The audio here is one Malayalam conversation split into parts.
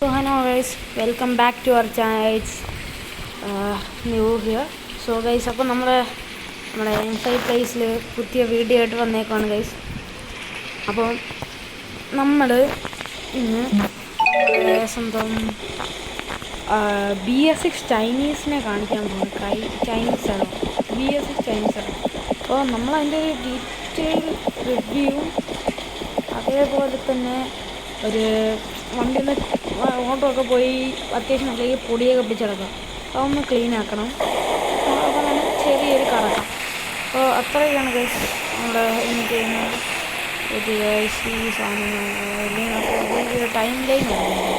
So hello guys, welcome back to our channel. It's new here. So guys, അപ്പോൾ നമ്മുടെ ഇൻസൈഡ് പ്ലേസിൽ പുതിയ വീഡിയോ ആയിട്ട് വന്നേക്കാണ് ഗൈസ്. അപ്പോൾ നമ്മൾ ഇന്ന് സ്വന്തം BS6 ചൈനീസിനെ കാണിക്കാൻ പോകുന്നു. ചൈനീസ് ആണ് BS6 ചൈനീസ് ആണ്. അപ്പോൾ നമ്മളതിൻ്റെ ഒരു ഡീറ്റെയിൽ റിവ്യൂ, അതേപോലെ തന്നെ ഒരു വണ്ടിയിൽ ഓട്ടോ ഒക്കെ പോയി അത്യാവശ്യം നല്ല പൊടിയൊക്കെ പിടിച്ചെടുക്കാം, അതൊന്ന് ക്ലീൻ ആക്കണം. അപ്പോൾ തന്നെ ചെറിയൊരു കറക്കാം. അപ്പോൾ അത്രയൊക്കെയാണ് ഗൈസ് നമ്മുടെ ഇന്ന് ചെയ്യുന്നത്. ഇത് ഗൈസ് ഈ സാധനങ്ങൾ ടൈം ലൈൻ വരുന്നത്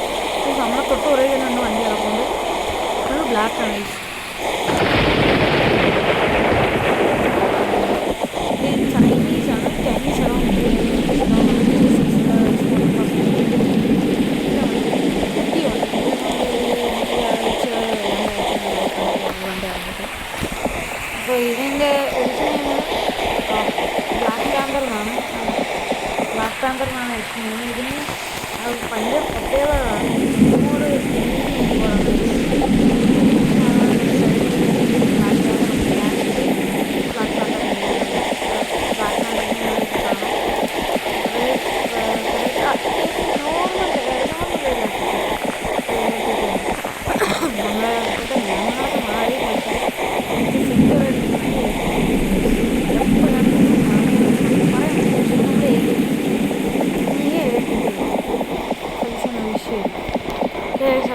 നമ്മളെ തൊട്ട് കുറേ തന്നെ വണ്ടി കിടക്കുന്നുണ്ട്. ഫുൾ ബ്ലാക്കാണ് ഗൈസ്. ഇത് ചൈനീസാണ്. അപ്പോൾ ഇതിൻ്റെ ഒറിജിനൽ ബ്ലാക്ക് പാന്തറിനാണ് വെച്ചിട്ടുണ്ടെങ്കിൽ ഇതിന് ഭയങ്കര പ്രത്യേകതകളാണ്. ഇതിനോട്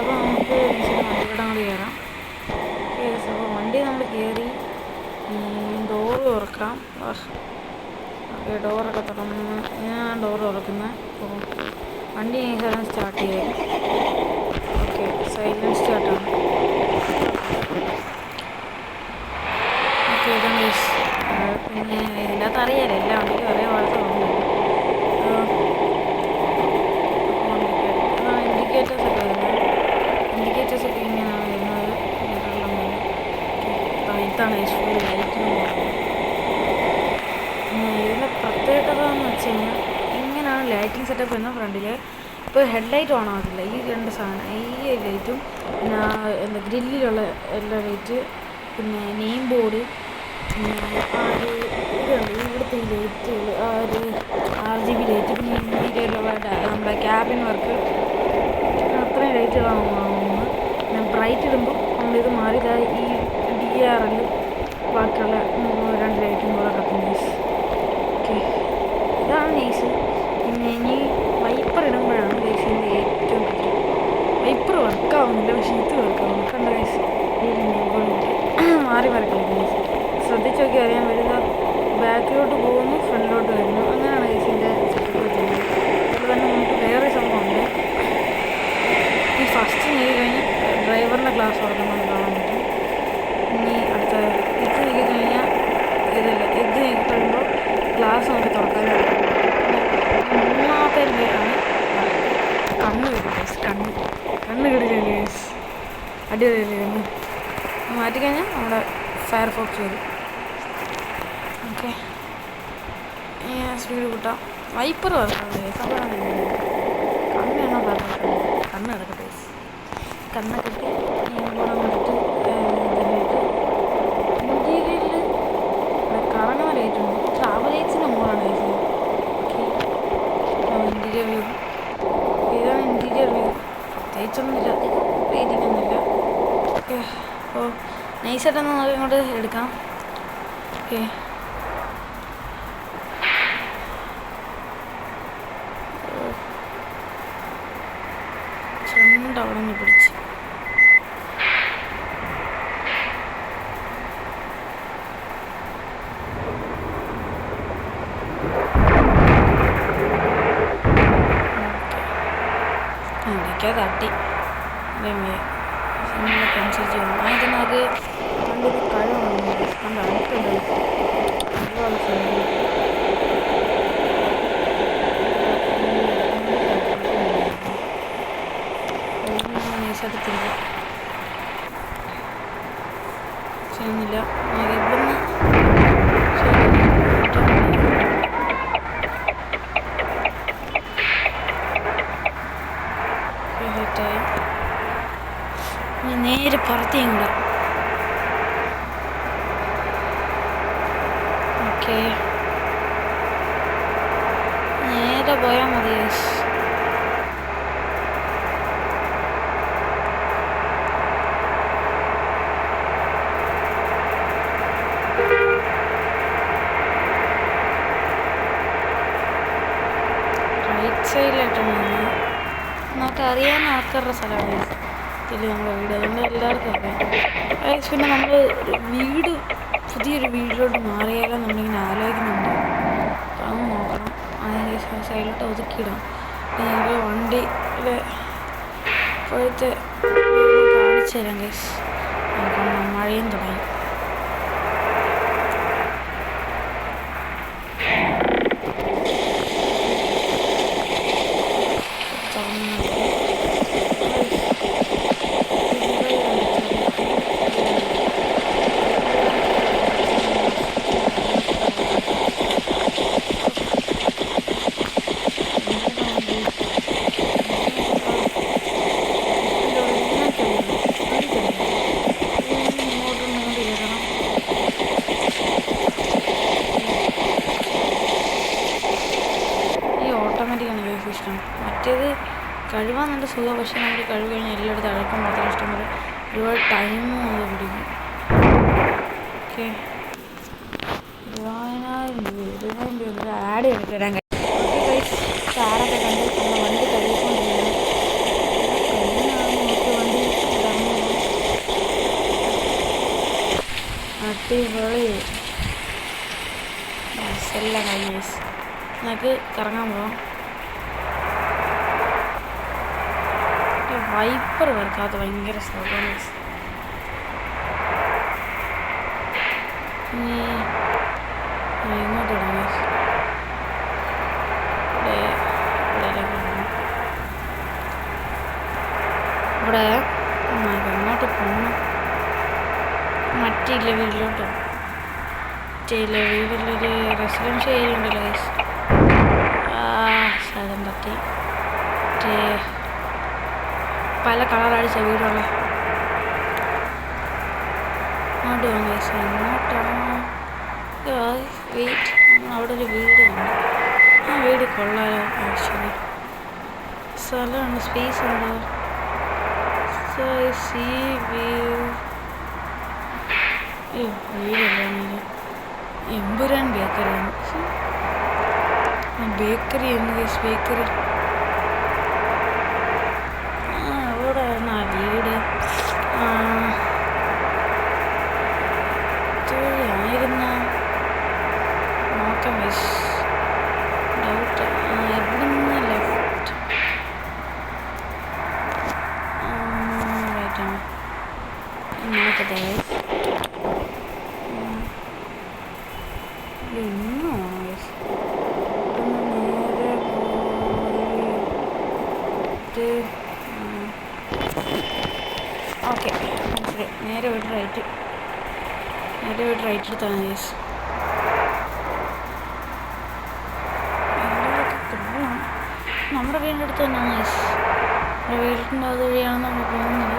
അപ്പോൾ നമുക്ക് വണ്ടിയിടങ്ങൾ കയറാം. അപ്പോൾ വണ്ടി നമ്മൾ കയറി ഡോറ് തുറക്കാം. ഡോറൊക്കെ തുറന്ന് ഞാൻ ഡോറ് തുറക്കുന്നത്. അപ്പോൾ വണ്ടി സ്റ്റാർട്ട് ചെയ്യും. ഓക്കെ, സൈലൻറ്റ് സ്റ്റാർട്ടാണ്. ഓക്കെ, ഇതാണ് ഗൈസ്. പിന്നെ ഇതിനകത്ത് അറിയാലോ എല്ലാ വണ്ടിക്കും ഒരേ പോലത്തെ ഉണ്ട്. ഇൻഡിക്കേറ്റേഴ്സൊക്കെ വരുന്നത്. ഇൻഡിക്കേറ്റേഴ്സൊക്കെ ഇങ്ങനെയാണ് വരുന്നത്. ഇതാണ് ഫുൾ ലൈറ്റിന് പോകുന്നത്. ഇതിൻ്റെ പ്രത്യേകത എന്ന് വെച്ച് കഴിഞ്ഞാൽ ഇങ്ങനെയാണ് ലൈറ്റിംഗ് സെറ്റപ്പ് വരുന്ന ഫ്രണ്ടിൽ. ഇപ്പോൾ ഹെഡ് ലൈറ്റ് ഓൺ ആകത്തില്ല. ഈ രണ്ട് സാധനം, ഈ ലൈറ്റും പിന്നെ എന്താ ഗ്രില്ലിലുള്ള എല്ലാ ലൈറ്റ്, പിന്നെ നെയിം ബോർഡ്, പിന്നെ ആ ഒരു ഇതുണ്ട് ഇവിടുത്തെ ഈ ലൈറ്റുകൾ, ആ ഒരു RGB ലൈറ്റ്, പിന്നെ ഇന്റീരിയറിലുള്ള നമ്മുടെ ക്യാബിൻ വർക്ക്, അത്രയും ലൈറ്റുകളാണ് വാങ്ങുന്നത്. പിന്നെ ബ്രൈറ്റ് ഇടുമ്പോൾ നമ്മളിത് മാറിയതായി ഈ DRL ബാക്കിയുള്ള രണ്ട് ലൈറ്റും കൂടെ കത്തുന്നു. ഓക്കെ, ഇതാണ് നൈസ്. പിന്നെ ഇനി വൈപ്പർ ഇടുമ്പോഴാണ് ഗൈസിൻ്റെ ഏറ്റവും പറ്റും. വൈപ്പർ വർക്കാവുന്നില്ല, പക്ഷേ ഇത് വർക്കാവുന്നു. കണ്ട ഗൈസ്, മാറി വരക്കില്ല ഗൈസ്. ശ്രദ്ധിച്ച് നോക്കി അറിയാൻ വരുന്ന ബാക്കിലോട്ട് പോകുന്നു, ഫ്രണ്ടിലോട്ട് വരുന്നു. അങ്ങനെയാണ് ഗൈസിൻ്റെ സെറ്റപ്പ് ചെയ്യുന്നത്. അതുപോലെ തന്നെ നമുക്ക് വേറെ സംഭവമുണ്ട്. ഈ ഫസ്റ്റ് നീക്കി കഴിഞ്ഞാൽ ഡ്രൈവറിൻ്റെ ഗ്ലാസ് തുറക്കുന്നത് കാണാൻ പറ്റും. ഇനി അടുത്ത ഇത് നീക്കി കഴിഞ്ഞാൽ ഇതില്ല, ഇത് നീക്കി കഴിയുമ്പോൾ ഗ്ലാസ് നമുക്ക് തുറക്കാൻ പറ്റും. മൂന്നാമത്തെ ആണ് കണ്ണ് വരും ഗൈസ്. കണ്ണ് കിടില്ല ഗൈസ്, അടിപൊളിയല്ലേ കണ്ണ്. മാറ്റിക്കഴിഞ്ഞാൽ നമ്മുടെ ഫയർഫോക്സ് വരും. ഓക്കെ, സ്പീഡ് കൂട്ടാം. വൈപ്പർ വർക്കാണ് ഗൈസ്. അതാണ് കണ്ണ് എണ്ണ പറഞ്ഞിട്ടുണ്ട്. കണ്ണ് കിടക്കട്ടെ ഗൈസ്. കണ്ണൊക്കെ ഇട്ട് ഗുണം കൊടുത്ത് ഇന്റീരിയറിൽ കറങ്ങുന്ന ലൈറ്റുണ്ട്. ട്രാവൽ ലൈറ്റ്സിൻ്റെ മോളാണ് ഗൈസ്. ഓക്കെ, ഇൻറ്റീരിയർ വ്യൂ ഇതാണ്. ഇൻറ്റീരിയർ വ്യൂ പ്രത്യേകിച്ചൊന്നുമില്ല, റേറ്റിംഗ് ഒന്നുമില്ല. ഓക്കെ, അപ്പോൾ നൈസായിട്ടൊന്ന് നമുക്ക് ഇങ്ങോട്ട് എടുക്കാം. ഓക്കെ, ഫ്രണ്ട് അവിടെ നിന്ന് പിടിച്ച് തട്ടി അനുസരിച്ച് ആദ്യം നമുക്ക് കണ്ടൊരു കഴിവുണ്ട്. കണ്ട അടുത്തുണ്ട് ഒരുപാട് നൈസെടുത്തില്ല, ചെയ്യുന്നില്ല. ഇവിടുന്ന് സെറ്റായി. നേരെ പുറത്തേയും കൂടെ. ഓക്കെ, നേരെ പോയാൽ മതി. റൈറ്റ് സൈഡിലായിട്ടാണ് നമുക്ക് അറിയാവുന്ന ആൾക്കാരുടെ സ്ഥലമാണ് ഇതിൽ നമ്മുടെ വീട്. അതുകൊണ്ട് എല്ലാവർക്കും അറിയാം. പിന്നെ നമ്മൾ വീട് പുതിയൊരു വീട്ടിലോട്ട് മാറിയാലോ നമ്മളിങ്ങനെ ആലോചിക്കുന്നുണ്ട്. അപ്പം അത് നോക്കണം. അതിന് സൈഡിലോട്ട് ഒതുക്കിയിടാം. ഞങ്ങൾ വണ്ടിയുടെ ഇപ്പോഴത്തെ കാണിച്ചു തരാം ഗൈസ്. അപ്പം മഴയും തുടങ്ങി. ഓട്ടോമാറ്റിക്കാണ് ഗൈസ് ഇഷ്ടം. മറ്റേത് കഴുകാൻ നല്ല സുഖം. പക്ഷേ നമ്മൾ കഴുകി കഴിഞ്ഞാൽ എല്ലായിടത്തും അഴക്കം മാത്രം ഇഷ്ടം പോലെ ഒരുപാട് ടൈമും അത് പിടിക്കും. ഓക്കെ, 20,000 രൂപ ആഡ് ചെയ്തിട്ട് വരാൻ കഴിയും. ഓക്കെ ഗൈസ്, കാറൊക്കെ കണ്ട് നമ്മൾ വണ്ടി കഴുകിക്കൊണ്ടിരിക്കണം. നോക്കി വണ്ടി ഇറങ്ങുമ്പോൾ അടിപൊളി എല്ലാം കഴിഞ്ഞ ഗൈസ്. നമുക്ക് കറങ്ങാൻ പോവാം. വൈപ്പർ വർക്കാത്ത ഭയങ്കര സ്ഥലമാണ്. ഇങ്ങോട്ട് ഇടാം. ഇവിടെ ഇങ്ങോട്ട് പോകണം. മറ്റില്ല വീട്ടിലോട്ട്. മറ്റേല്ല വീട്ടിലൊരു റെസിഡൻഷ്യൽ ഏരിയ ഉണ്ടല്ലോ ഗൈസ്. സ്ഥലം പറ്റി മറ്റേ പല കളറടിച്ച വീടുള്ള അങ്ങോട്ട് പോകാം ഗൈസ്. അങ്ങോട്ടാണ് വെയിറ്റ്. അവിടെ ഒരു വീടുണ്ട്. ആ വീട് കൊള്ളാലോ. ആക്ച്വലി സ്ഥലമുണ്ട്, സ്പേസ് ഉണ്ട്. Sea view. വീടല്ല എമ്പുരാൻ ബേക്കറിയാണ്. ബേക്കറി എന്ന് ഗൈസ്, ബേക്കറി. അവിടെ ആയിരുന്നു ആ വീട്. ആയിരുന്ന നോക്കാം ഗൈസ്. ഡൗട്ട്. എവിടുന്ന് ലെഫ്റ്റ് റൈറ്റാണ് നോക്കട്ടെ ഗൈസ്. ഇന്നും ആണോ ഗൈസ്? നേരെ പോയിട്ട് ഓക്കെ മനസ്സിലായി. നേരെ പോയിട്ട് റൈറ്റ് എടുത്താണ് ഗൈസ്. നമ്മുടെ വീടിൻ്റെ അടുത്ത് തന്നെയാണ് ഗൈസ്. നമ്മുടെ വീടിൻ്റെ അതുവഴിയാണ് നമ്മൾ പോകുന്നത്.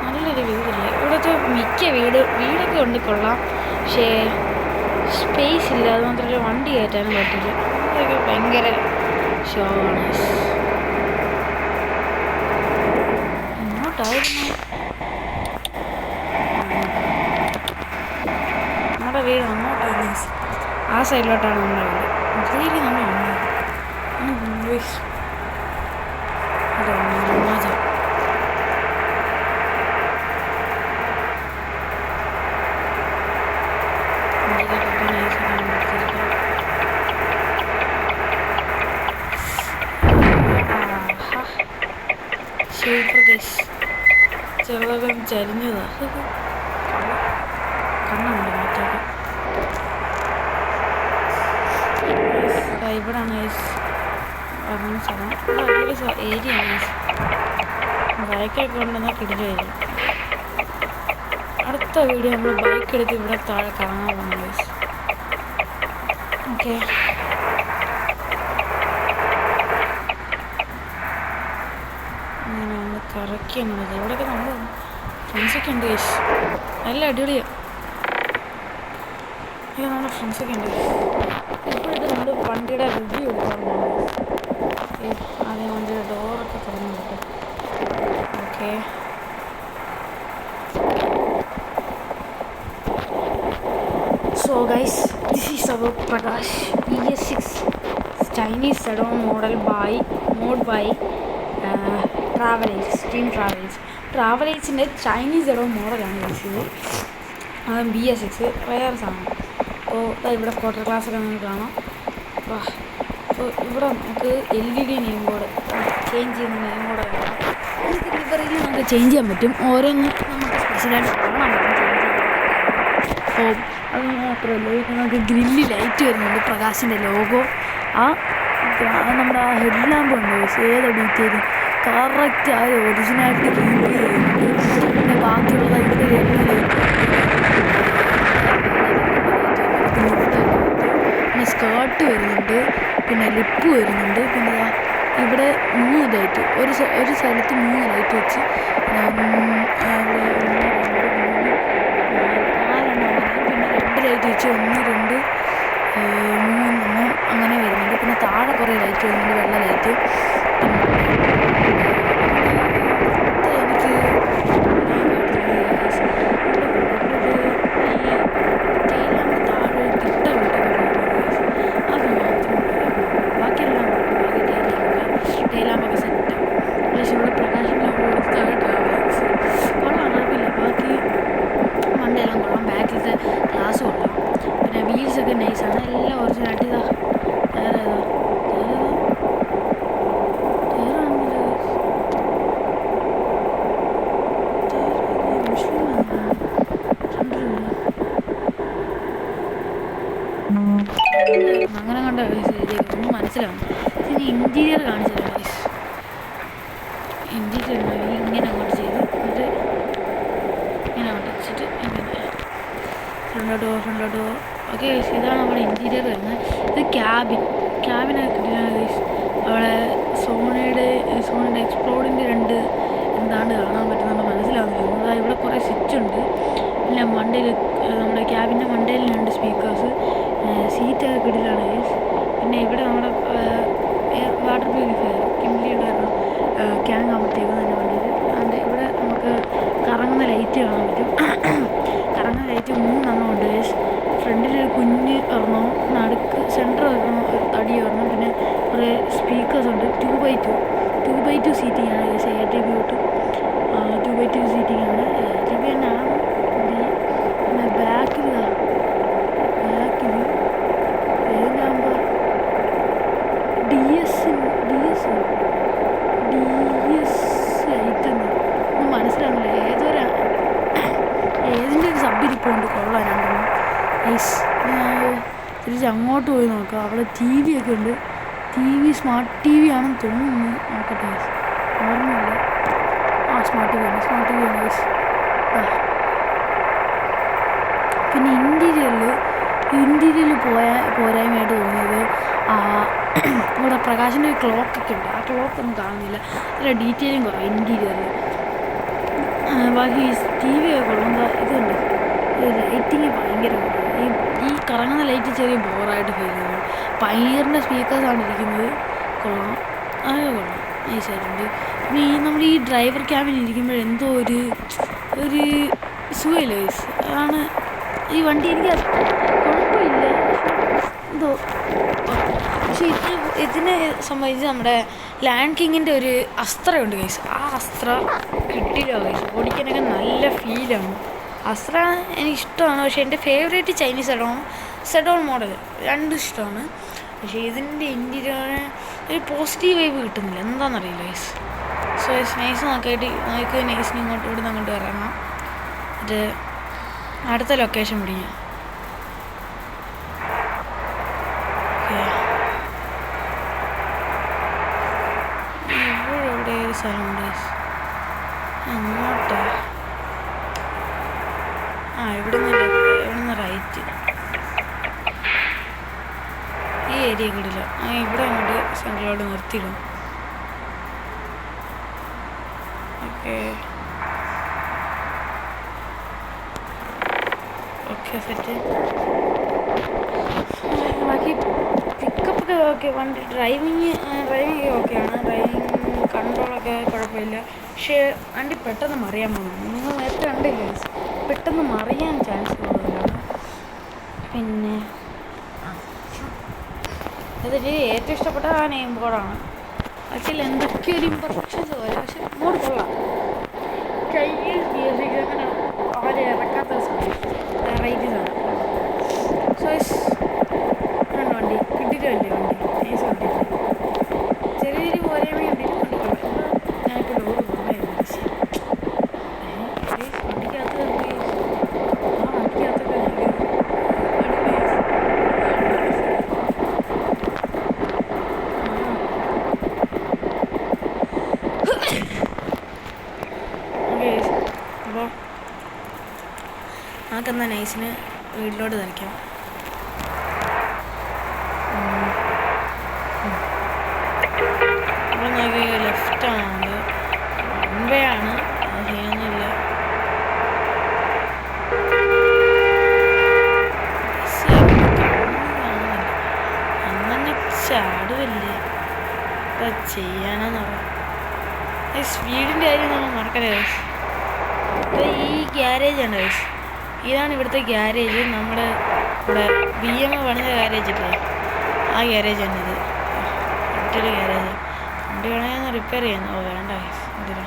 നല്ലൊരു വീടില്ലേ ഇവിടുത്തെ. മിക്ക വീടൊക്കെ ഉണ്ട്, കൊള്ളാം. പക്ഷേ സ്പേസ് ഇല്ല. അത് മാത്രമല്ല വണ്ടി കയറ്റാനും പറ്റില്ല. അതൊക്കെ ഭയങ്കര ഷോവാണ്. എങ്ങോട്ടായിരുന്നു നമ്മുടെ വീട്? അങ്ങോട്ടായിരുന്നു. ആ സൈഡിലോട്ടാണ് നമ്മുടെ വീട്. അതിലേക്ക് നമ്മൾ സൂപ്പർ ഗൈസ്. ചെറുതെല്ലാം ചരിഞ്ഞതാ. കണ്ണുണ്ട് മാറ്റൊക്കെ. ഇവിടാണ് ഗൈസ് ഇറങ്ങുന്ന സ്ഥലം. അടിപൊളി ഏരിയ ആണ് ഗൈസ്. ബൈക്കൊക്കെ ഉണ്ടെന്നാൽ കിടിലായിരിക്കും. അടുത്ത വീഡിയോ നമ്മൾ ബൈക്ക് എടുത്ത് ഇവിടെ താഴെ കറങ്ങാൻ പോകുന്നു ഗൈസ്. ഓക്കെ, അങ്ങനെ കറക്കിയാണ് ഇവിടെയൊക്കെ നമ്മൾ ഫ്രണ്ട്സൊക്കെ ഉണ്ട് ഗൈസ്. നല്ല അടിപൊളിയാണ്. ഇത് നമ്മുടെ ഫ്രണ്ട്സൊക്കെ ഉണ്ട്. ഇപ്പോഴത്തെ നമ്മൾ വണ്ടിയുടെ റിവ്യൂ എടുക്കാറുണ്ട്. ആദ്യം വണ്ടിയുടെ ഡോറൊക്കെ തുറന്നു കിട്ടും. Okay, so guys, this is our Prakash PS6 Chinese sedan model mode by ട്രാവലേഴ്സിൻ്റെ ചൈനീസ് സെഡോൺ മോഡലാണ് വിളിച്ചത്. അത് BS6 വേറെ സാധനം. അപ്പോൾ ഇവിടെ ക്വാർട്ടർ ക്ലാസ്സൊക്കെ നമുക്ക് കാണാം. അപ്പോൾ ഇവിടെ നമുക്ക് LED നെയിം ബോർഡ് ചേഞ്ച് ചെയ്യുന്ന നെയിം ബോർഡ് കാണാം. നമുക്ക് ലിവറിൽ നമുക്ക് ചേഞ്ച് ചെയ്യാൻ പറ്റും. ഓരോന്ന് നമുക്ക് സ്പെഷ്യലായിട്ട് കാണാൻ പറ്റും ചേഞ്ച് ചെയ്യാൻ. അപ്പോൾ അത് മാത്രമല്ല, നമുക്ക് ഗ്രില്ല് ലൈറ്റ് വരുന്നുണ്ട്, പ്രകാശിൻ്റെ ലോഗോ. നമ്മുടെ ആ ഹെഡ് ലാമ്പ് ഉണ്ട്, ഏതാ ഡീറ്റെയിൽ കറക്റ്റ് ആ ഒറിജിനാലിറ്റി കീപ്പ് ചെയ്യുന്നുണ്ട്. പിന്നെ ബാക്കിയുള്ള ഇവിടെ പിന്നെ സ്കേർട്ട് വരുന്നുണ്ട്, പിന്നെ ലിപ്പ് വരുന്നുണ്ട്. പിന്നെ ഇവിടെ 3 ലൈറ്റ്, ഒരു സ്ഥലത്ത് 3 ലൈറ്റ് വെച്ച് ഇവിടെ 4 ലൈറ്റ് വെച്ച് 1 2 3 അങ്ങനെ വരുന്നുണ്ട്. പിന്നെ താഴെ കുറേ ലൈറ്റ് വരുന്നുണ്ട്, വെള്ള ലൈറ്റ്. അങ്ങനെ കണ്ട ഒന്നും മനസ്സിലാവും. ഇനി ഇൻറ്റീരിയർ കാണിച്ചില്ല ഗൈസ്. ഇൻറ്റീരിയർ ഇങ്ങനെ അങ്ങോട്ട് ചെയ്ത് എന്നിട്ട് ഇങ്ങനെ അങ്ങോട്ട് വെച്ചിട്ട് ഇങ്ങനെ ഫ്രണ്ടോട്ടോ. ഓക്കെ ഗൈസ്, ഇതാണ് നമ്മുടെ ഇൻറ്റീരിയർ വരുന്നത്. ഇത് ക്യാബിനൊക്കെ കിട്ടിയാണ് ഗൈസ്. അവിടെ സോണിയുടെ എക്സ്പ്ലോഡിൻ്റെ 2 എന്താണ് കാണാൻ പറ്റുന്നത് മനസ്സിലാവുന്നില്ല. ഇവിടെ കുറേ സ്വിച്ച് ഉണ്ട്. പിന്നെ മണ്ടയിൽ നമ്മുടെ ക്യാബിൻ്റെ മണ്ടയിൽ 2 സ്പീക്കേഴ്സ്, സീറ്റൊക്കെ കിട്ടിലാണ് ഗൈസ്. പിന്നെ ഇവിടെ നമ്മുടെ വാട്ടർ പ്യൂരിഫയർ കിംബ്ലിയുടെ ക്യാൻ ആകുമ്പോഴത്തേക്കും തന്നെ വണ്ടിയിൽ. അതുകൊണ്ട് ഇവിടെ നമുക്ക് കറങ്ങുന്ന ലൈറ്റ് കാണാൻ പറ്റും. കറങ്ങുന്ന ലൈറ്റ് 3 ഉണ്ട് ഗൈസ്. ഫ്രണ്ടിലൊരു കുഞ്ഞ് ഒരെണ്ണം, നടുക്ക് സെൻറ്റർ ഒരെണ്ണം, തടി ഒരെണ്ണം, പിന്നെ കുറേ സ്പീക്കേഴ്സ് ഉണ്ട്. 2x2 സീറ്റിംഗ് ആണ് ഗൈസ്. ATV തൊട്ട് 2x2 സീറ്റിംഗ് ആണ്. ATV തന്നെയാണ്. പിന്നെ ബാക്കിൽ ഏതാകുമ്പോൾ DS ലൈറ്റെന്ന് ഒന്നും മനസ്സിലാകുന്നില്ല. ഏതിൻ്റെ ഒരു സബ്ബിരിപ്പുണ്ട് കൊള്ളാൻ രണ്ടെണ്ണം ഗൈസ്. തിരിച്ച് അങ്ങോട്ട് പോയി നോക്കാം. അവിടെ TV ഒക്കെ ഉണ്ട്. സ്മാർട്ട് TV ആണെന്ന് തോന്നുന്നു. നോക്കട്ടെ ഗൈസ്, ഓർമ്മയില്ല. സ്മാർട്ട് TV ആണ് ഗൈസ്. പിന്നെ ഇൻറ്റീരിയറിൽ പോരായ്മയായിട്ട് തോന്നിയത് ഇവിടെ പ്രകാശിൻ്റെ ഒരു ക്ലോക്കൊക്കെ ഉണ്ട്. ആ ക്ലോക്കൊന്നും കാണുന്നില്ല. നല്ല ഡീറ്റെയിലും കുറവ് ഇൻറ്റീരിയറിൽ. ബാക്കി TV ഒക്കെ കൊള്ളുന്ന ഇതുണ്ട്. ലൈറ്റിങ് ഭയങ്കര ഈ കറങ്ങുന്ന ലൈറ്റ് ചെറിയ ബോറായിട്ട് ഫീൽ ചെയ്യുന്നു. പൈനിയറിൻ്റെ സ്പീക്കേഴ്സാണ് ഇരിക്കുന്നത്. കൊള്ളാം, അതൊക്കെ കൊള്ളാം, നൈസായിട്ടുണ്ട്. പിന്നെ നമ്മൾ ഈ ഡ്രൈവർ ക്യാബിൽ ഇരിക്കുമ്പോഴെന്തോ ഒരു സുഖമില്ല ഗൈസ്. അതാണ് ഈ വണ്ടി. എനിക്ക് കുഴപ്പമില്ല, എന്തോ. പക്ഷെ ഇതിനെ സംബന്ധിച്ച് നമ്മുടെ ലാൻഡ് കിങ്ങിൻ്റെ ഒരു അസ്ത്രമുണ്ട് ഗൈസ്. ആ അസ്ത്ര കിട്ടില്ല ഗൈസ്. ഓടിക്കാനൊക്കെ നല്ല ഫീലാണ്. അസ്ത്ര എനിക്കിഷ്ടമാണ്. പക്ഷേ എൻ്റെ ഫേവറേറ്റ് ചൈനീസ് സെഡോൺ മോഡൽ 2 ഇഷ്ടമാണ്. പക്ഷേ ഇതിൻ്റെ ഇൻറ്റീരിയറിന് ഒരു പോസിറ്റീവ് വൈബ് കിട്ടുന്നില്ല, എന്താണെന്നറിയില്ല ഗൈസ്. സോ നൈസ് നോക്കിയിട്ട് നമുക്ക് നൈസിന് ഇവിടെ നിന്ന് അങ്ങോട്ട് ഇറങ്ങാം. ഇത് അടുത്ത ലൊക്കേഷൻ പിടിക്കാം. ഇവിടെ എവിടെ ഒരു സ്ഥലമുണ്ട് അങ്ങോട്ട്. ഇവിടുന്ന് റൈറ്റ്. ഈ ഏരിയ കിടില്ല. ഇവിടെ അങ്ങോട്ട് സെൻട്രലോട്ട് നിർത്തിയിടും. Okay okay set. ബാക്കി പിക്കപ്പൊക്കെ ഓക്കെ, വണ്ടി ഡ്രൈവിങ് ഓക്കെയാണ്, ഡ്രൈവിങ് കൺട്രോളൊക്കെ കുഴപ്പമില്ല. പക്ഷേ വണ്ടി പെട്ടെന്ന് മറിയാൻ പോകുന്നു. നിങ്ങൾ നേരത്തെ കണ്ടില്ലേ, പെട്ടെന്ന് മറിയാൻ ചാൻസ് കൂടുതലാണ്. പിന്നെ അതിൽ ഏറ്റവും ഇഷ്ടപ്പെട്ട ആ നെയിം ബോർഡാണ്. ആക്ച്വലി എന്തൊക്കെ ഒരു ഇംപെർഫെക്ഷൻസ് പോലെ, പക്ഷെ മോഡ് കൊള്ളാം. ചൈനീസ് മ്യൂസിക് അങ്ങനെ ആരും ഇറക്കാത്ത വെറൈറ്റീസ് ആണ്. സോ വണ്ടി കിട്ടിയിട്ടല്ലേ, വണ്ടി നൈസ് വണ്ടി, ചെറിയ ചെറിയ പോരായ്മ കണ്ടിട്ട് വണ്ടി കൊള്ളാം. ഞാനിപ്പോൾ ഡോറ് തുറന്നായിരുന്നു, പക്ഷേ വണ്ടിക്കകത്ത് വണ്ടിക്കകത്തൊക്കെ അപ്പോൾ നമുക്കെന്നാ നൈസിന് വീട്ടിലോട്ട് തിരിക്കാം. അപ്പോൾ നമുക്ക് ലെഫ്റ്റാണ്, വൺവേ ആണ്, അത് ചെയ്യാനൊന്നുമില്ല. അങ്ങനെ ചാടുമല്ലേ, അപ്പം ചെയ്യാനെന്ന് പറയാം. സ്പീഡിൻ്റെ കാര്യം നമ്മൾ മറക്കല്ലേ. അപ്പോൾ ഈ ഗ്യാരേജ് ആണ്, ഇതാണ് ഇവിടുത്തെ ഗ്യാരേജ്. നമ്മുടെ ഇവിടെ BM പണിത ഗ്യാരേജ് ഇല്ലേ, ആ ഗ്യാരേജ് ആണ് ഇത്. മറ്റൊരു ഗ്യാരേജ് വണ്ടി വേണമെങ്കിൽ റിപ്പയർ ചെയ്യുന്നു. ഓ വേണ്ട, എന്തിനാ.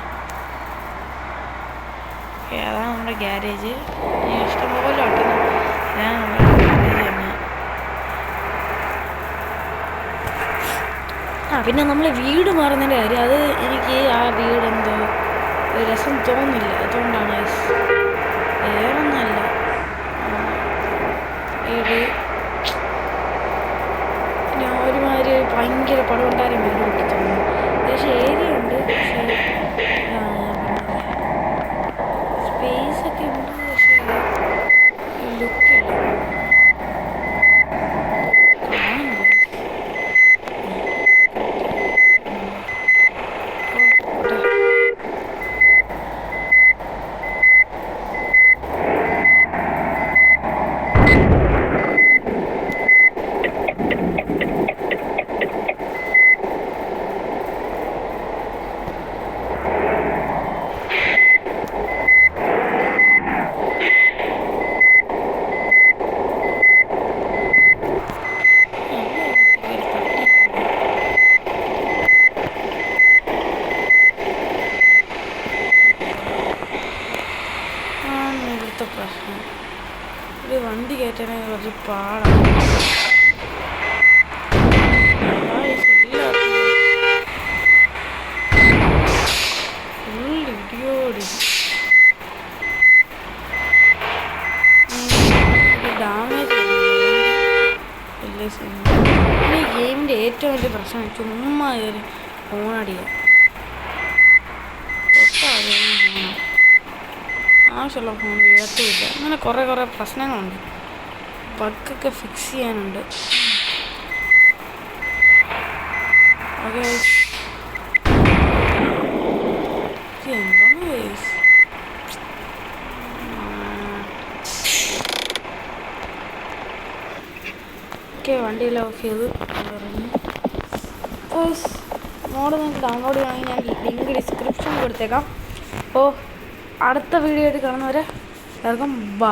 ഓക്കെ, അതാണ് നമ്മുടെ ഗ്യാരേജ്. ഇഷ്ടംപോലെ ഓട്ടുന്നു, ഇതാണ് നമ്മുടെ ഗ്യാരേജ് തന്നെ. പിന്നെ നമ്മൾ വീട് മാറുന്നതിൻ്റെ കാര്യം, അത് എനിക്ക് ആ വീട് എന്തോ രസം തോന്നില്ല, അതുകൊണ്ടാണ്. വേറൊന്നല്ല, പിന്നെ ഒരുമാതിരി ഭയങ്കര പടമുണ്ടായ വീട് കൂട്ടി തോന്നുന്നു. പക്ഷേ ഏരിയ ഉണ്ട്, പക്ഷേ സ്പേസ് ഒക്കെ ഉണ്ട്, പക്ഷേ ലുക്കില്ല, കാണുന്നില്ല. പ്രശ്നം ഒരു വണ്ടി കയറ്റാനായി കുറച്ച് പാടാണ്. ഫുൾ ഇടിയോടി ഡാമേജ് വലിയ സീൻ. ഈ ഗെയിമിൻ്റെ ഏറ്റവും വലിയ പ്രശ്നം ചുമ്മാ കയറി ഫോണടിക്കുക, ആവശ്യമുള്ള ഫോൺ വീഴത്തുമില്ല. അങ്ങനെ കുറേ പ്രശ്നങ്ങളുണ്ട്, ബഗ്ഗൊക്കെ ഫിക്സ് ചെയ്യാനുണ്ട്. ഓക്കെ, എന്താണ് ഓക്കെ, വണ്ടിയെല്ലാം ഓഫ് ചെയ്ത് ഇറങ്ങി. മോഡ് നിങ്ങൾക്ക് ഡൗൺലോഡ് ചെയ്യണമെങ്കിൽ ഞാൻ ലിങ്ക് ഡിസ്ക്രിപ്ഷനിൽ കൊടുത്തേക്കാം. അപ്പോൾ അടുത്ത വീഡിയോ ആയിട്ട് കാണുന്നവരെ എല്ലാവർക്കും ബൈ.